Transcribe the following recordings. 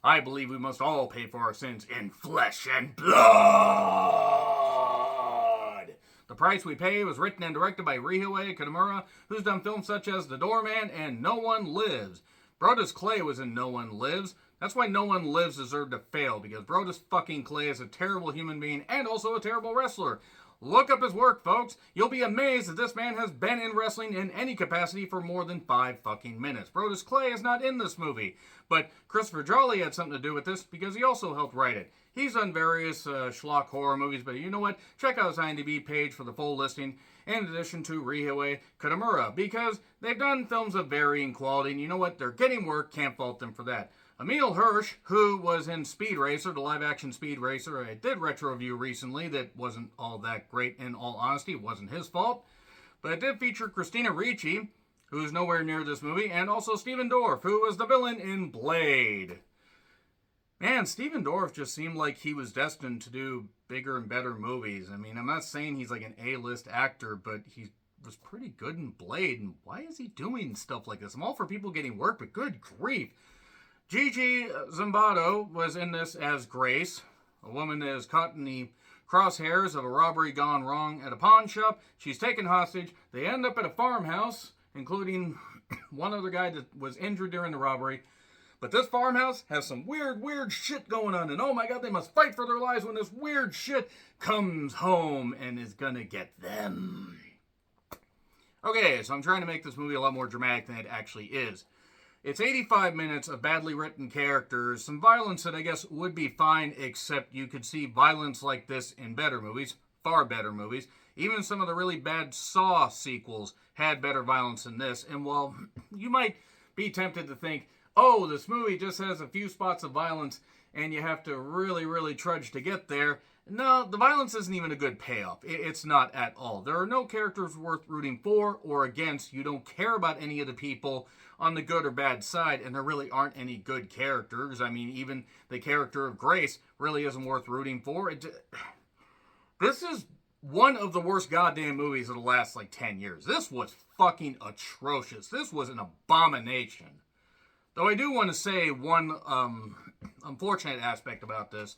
I believe we must all pay for our sins in flesh and blood. The Price We Pay was written and directed by Rihei Kitamura, who's done films such as The Doorman and No One Lives. Brodus Clay was in No One Lives. That's why No One Lives deserved to fail, because Brodus fucking Clay is a terrible human being and also a terrible wrestler. Look up his work, folks. You'll be amazed that this man has been in wrestling in any capacity for more than 5 fucking minutes. Brodus Clay is not in this movie, but Christopher Jolly had something to do with this because he also helped write it. He's done various schlock horror movies, but you know what? Check out his IMDb page for the full listing, in addition to Rihei Kitamura, because they've done films of varying quality, and you know what? They're getting work, can't fault them for that. Emil Hirsch, who was in Speed Racer, the live-action Speed Racer, I did retro review recently that wasn't all that great, in all honesty. It wasn't his fault. But it did feature Christina Ricci, who's nowhere near this movie, and also Steven Dorff, who was the villain in Blade. Man, Steven Dorff just seemed like he was destined to do bigger and better movies. I mean, I'm not saying he's like an A-list actor, but he was pretty good in Blade, and why is he doing stuff like this? I'm all for people getting work, but good grief. Gigi Zimbardo was in this as Grace, a woman that is caught in the crosshairs of a robbery gone wrong at a pawn shop. She's taken hostage. They end up at a farmhouse, including one other guy that was injured during the robbery. But this farmhouse has some weird shit going on, and oh my god, they must fight for their lives when this weird shit comes home and is gonna get them. Okay, so I'm trying to make this movie a lot more dramatic than it actually is. It's 85 minutes of badly written characters, some violence that I guess would be fine, except you could see violence like this in better movies, far better movies. Even some of the really bad Saw sequels had better violence than this, and while you might be tempted to think, oh, this movie just has a few spots of violence and you have to really trudge to get there, no, the violence isn't even a good payoff. It's not at all. There are no characters worth rooting for or against. You don't care about any of the people on the good or bad side, and there really aren't any good characters. I mean, even the character of Grace really isn't worth rooting for. This is one of the worst goddamn movies of the last, 10 years. This was fucking atrocious. This was an abomination. Though I do want to say one unfortunate aspect about this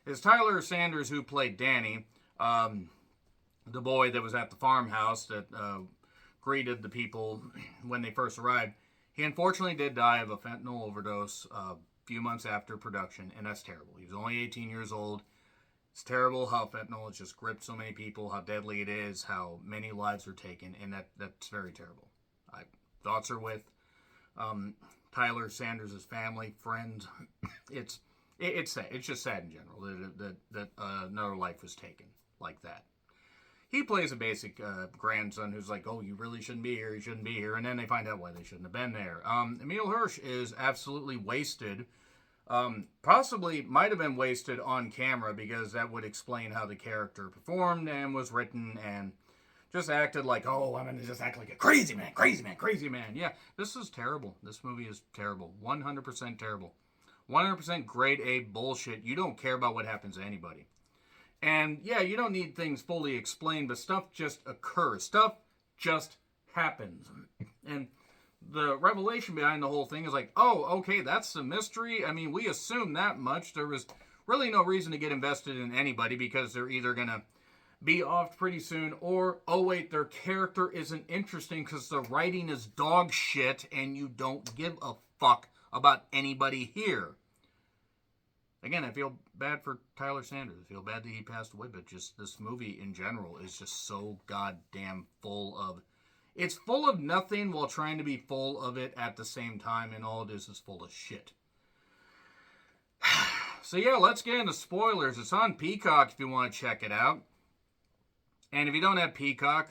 is Tyler Sanders, who played Danny, the boy that was at the farmhouse that greeted the people when they first arrived. He unfortunately did die of a fentanyl overdose a few months after production, and that's terrible. He was only 18 years old. It's terrible how fentanyl has just gripped so many people, how deadly it is, how many lives are taken, and that's very terrible. Thoughts are with Tyler Sanders' family, friends. It's sad. It's just sad in general that another life was taken like that. He plays a basic grandson who's like, oh, you really shouldn't be here, you shouldn't be here, and then they find out why they shouldn't have been there. Emil Hirsch is absolutely wasted. Possibly might have been wasted on camera, because that would explain how the character performed and was written and just acted like, oh, I'm going to just act like a crazy man. Yeah, this is terrible. This movie is terrible. 100% terrible. 100% grade A bullshit. You don't care about what happens to anybody. And yeah, you don't need things fully explained, but stuff just occurs. Stuff just happens. And the revelation behind the whole thing is like, oh, okay, that's the mystery. I mean, we assumed that much. There was really no reason to get invested in anybody, because they're either going to be off pretty soon, or, oh wait, their character isn't interesting because the writing is dog shit and you don't give a fuck about anybody here. Again, I feel bad for Tyler Sanders. I feel bad that he passed away, but just this movie in general is just so goddamn full of... It's full of nothing while trying to be full of it at the same time, and all it is full of shit. So yeah, let's get into spoilers. It's on Peacock if you want to check it out. And if you don't have Peacock,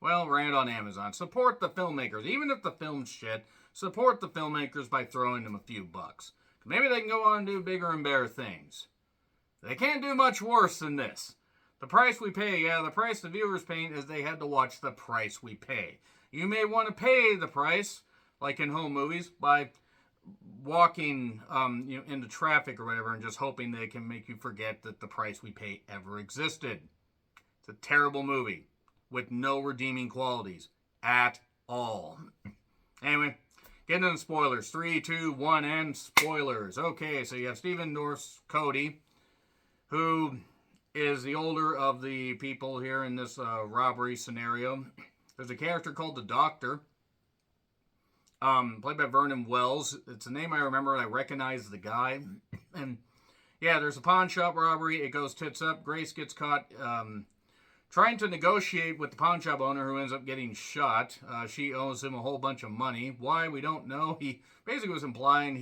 well, Rant on Amazon. Support the filmmakers. Even if the film's shit, support the filmmakers by throwing them a few bucks. Maybe they can go on and do bigger and better things. They can't do much worse than this. The price we pay, the price the viewers pay is they had to watch The Price We Pay. You may want to pay the price, like in home movies, by walking into traffic or whatever and just hoping they can make you forget that The Price We Pay ever existed. It's a terrible movie with no redeeming qualities at all. Anyway, Getting into spoilers. 3, 2, 1, and spoilers. Okay, so you have Stephen Dorff's Cody, who is the older of the people here in this robbery scenario. There's a character called the Doctor, played by Vernon Wells. It's a name I remember. I recognize the guy. And yeah, there's a pawn shop robbery. It goes tits up. Grace gets caught trying to negotiate with the pawn shop owner, who ends up getting shot. She owes him a whole bunch of money. Why, we don't know. He basically was implying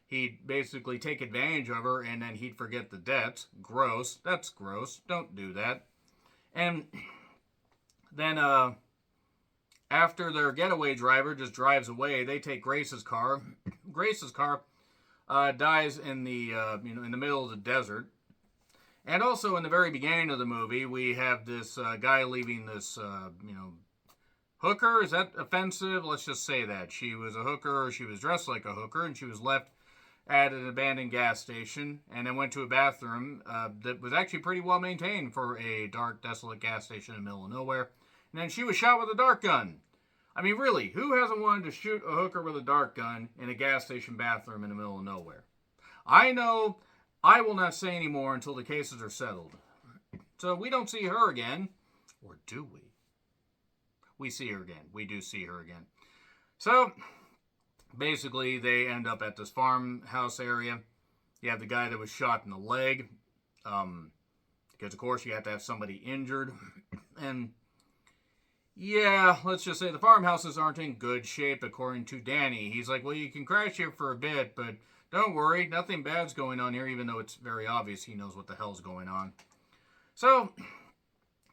he'd basically take advantage of her and then he'd forget the debts. Gross. That's gross. Don't do that. And then after their getaway driver just drives away, they take Grace's car. Grace's car dies in the in the middle of the desert. And also in the very beginning of the movie, we have this guy leaving this, hooker. Is that offensive? Let's just say that. She was a hooker, or she was dressed like a hooker, and she was left at an abandoned gas station, and then went to a bathroom that was actually pretty well maintained for a dark, desolate gas station in the middle of nowhere. And then she was shot with a dart gun. I mean, really, who hasn't wanted to shoot a hooker with a dart gun in a gas station bathroom in the middle of nowhere? I know. I will not say any more until the cases are settled. So we don't see her again. Or do we? We see her again. We do see her again. So, basically, they end up at this farmhouse area. You have the guy that was shot in the leg. Because, of course, you have to have somebody injured. And, yeah, let's just say the farmhouses aren't in good shape, according to Danny. He's like, well, you can crash here for a bit, but don't worry, nothing bad's going on here, even though it's very obvious he knows what the hell's going on. So,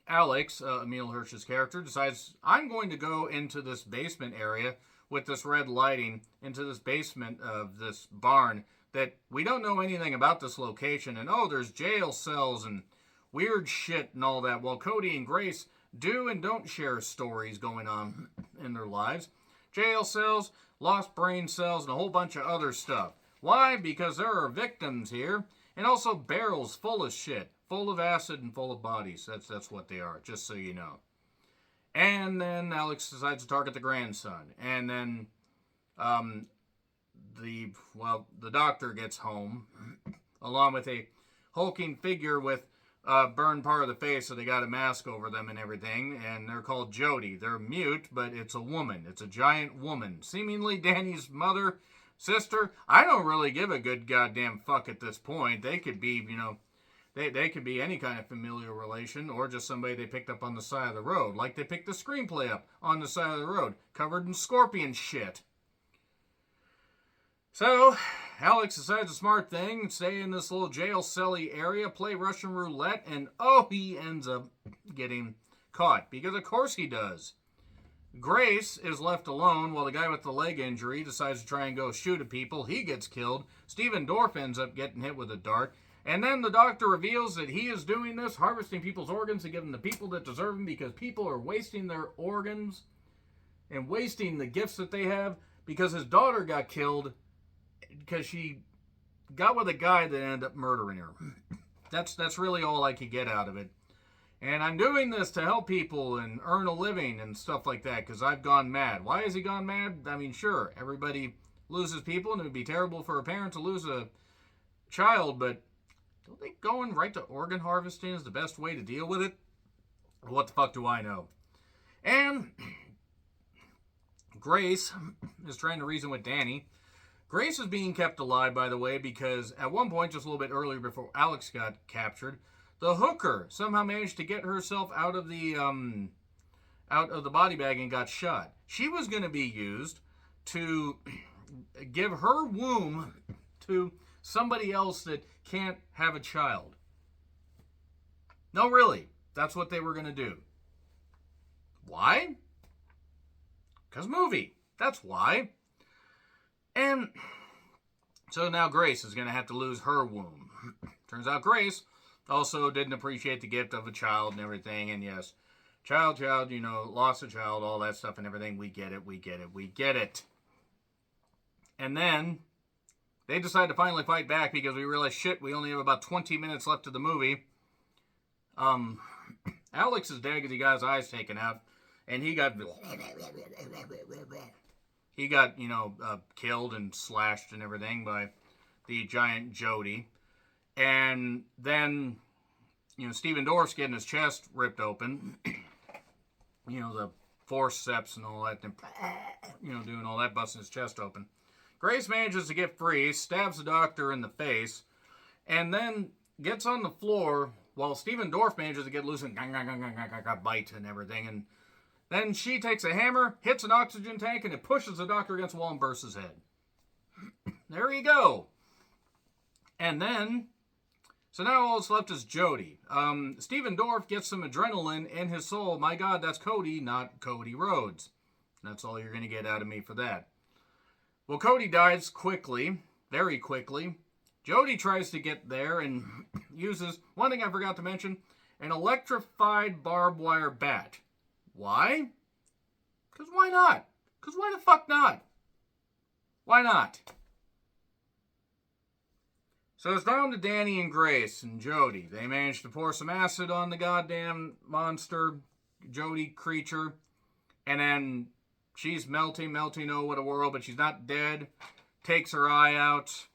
Alex, Emil Hirsch's character, decides, I'm going to go into this basement area with this red lighting, into this basement of this barn, that we don't know anything about this location, and oh, there's jail cells and weird shit and all that, while Cody and Grace do and don't share stories going on in their lives. Jail cells, lost brain cells, and a whole bunch of other stuff. Why? Because there are victims here, and also barrels full of shit, full of acid and full of bodies. That's what they are, just so you know. And then Alex decides to target the grandson, and then the doctor gets home, along with a hulking figure with burned part of the face, so they got a mask over them and everything, and they're called Jodi. They're mute, but it's a woman. It's a giant woman, seemingly Danny's mother. Sister, I don't really give a good goddamn fuck at this point. They could be, they could be any kind of familial relation, or just somebody they picked up on the side of the road. Like they picked the screenplay up on the side of the road, covered in scorpion shit. So, Alex decides a smart thing, stay in this little jail celly area, play Russian roulette, and oh, he ends up getting caught. Because of course he does. Grace is left alone while the guy with the leg injury decides to try and go shoot at people. He gets killed. Stephen Dorff ends up getting hit with a dart. And then the doctor reveals that he is doing this, harvesting people's organs to give them to people that deserve them, because people are wasting their organs and wasting the gifts that they have, because his daughter got killed because she got with a guy that ended up murdering her. That's really all I could get out of it. And I'm doing this to help people and earn a living and stuff like that, because I've gone mad. Why has he gone mad? I mean, sure, everybody loses people, and it would be terrible for a parent to lose a child, but don't think going right to organ harvesting is the best way to deal with it? What the fuck do I know? And Grace is trying to reason with Danny. Grace is being kept alive, by the way, because at one point, just a little bit earlier before Alex got captured, the hooker somehow managed to get herself out of the body bag and got shot. She was going to be used to give her womb to somebody else that can't have a child. No, really. That's what they were going to do. Why? Because movie. That's why. And so now Grace is going to have to lose her womb. Turns out Grace also didn't appreciate the gift of a child and everything. And yes, child, lost a child, all that stuff and everything. We get it. And then they decide to finally fight back because we realize, shit, we only have about 20 minutes left of the movie. Alex is dead because he got his eyes taken out. And he got... he got, killed and slashed and everything by the giant Jodi. And then, Stephen Dorff's getting his chest ripped open. The forceps and all that. Doing all that, busting his chest open. Grace manages to get free, stabs the doctor in the face, and then gets on the floor while Stephen Dorff manages to get loose and bite and everything. And then she takes a hammer, hits an oxygen tank, and it pushes the doctor against the wall and bursts his head. There you go. And then, so now all that's left is Jodi. Stephen Dorff gets some adrenaline in his soul. My God, that's Cody, not Cody Rhodes. That's all you're going to get out of me for that. Well, Cody dies quickly, very quickly. Jodi tries to get there and uses, one thing I forgot to mention, an electrified barbed wire bat. Why? Because why not? Because why the fuck not? Why not? So it's down to Danny and Grace and Jodi. They managed to pour some acid on the goddamn monster, Jodi creature, and then she's melting, oh what a world, but she's not dead. Takes her eye out.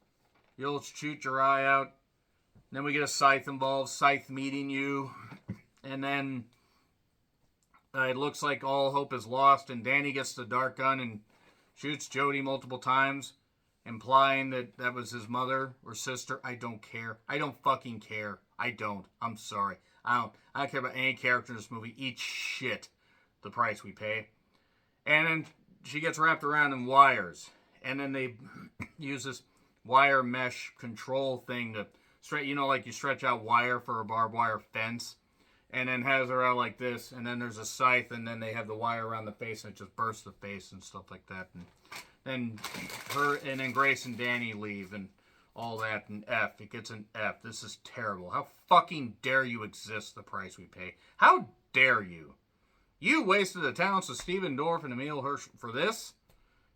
You'll shoot your eye out. Then we get a Scythe involved, Scythe meeting you. And then it looks like all hope is lost, and Danny gets the dark gun and shoots Jodi multiple times, implying that that was his mother or sister. I don't care. I don't fucking care. I don't. I'm sorry. I don't care about any character in this movie. Eat shit. The price we pay. And then she gets wrapped around in wires. And then they use this wire mesh control thing to stretch, like you stretch out wire for a barbed wire fence. And then has her out like this. And then there's a scythe. And then they have the wire around the face. And it just bursts the face and stuff like that. And then Grace and Danny leave. And all that. And F. It gets an F. This is terrible. How fucking dare you exist the price we pay? How dare you? You wasted the talents of Stephen Dorff and Emile Hirsch for this?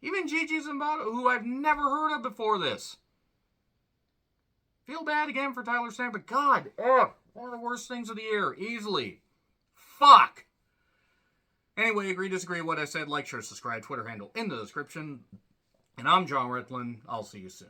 Even Gigi Zimbato, who I've never heard of before this. Feel bad again for Tyler Stamp, but God, one of the worst things of the year, easily. Fuck. Anyway, agree, disagree what I said, like, share, subscribe, Twitter handle in the description. And I'm John Ritlin. I'll see you soon.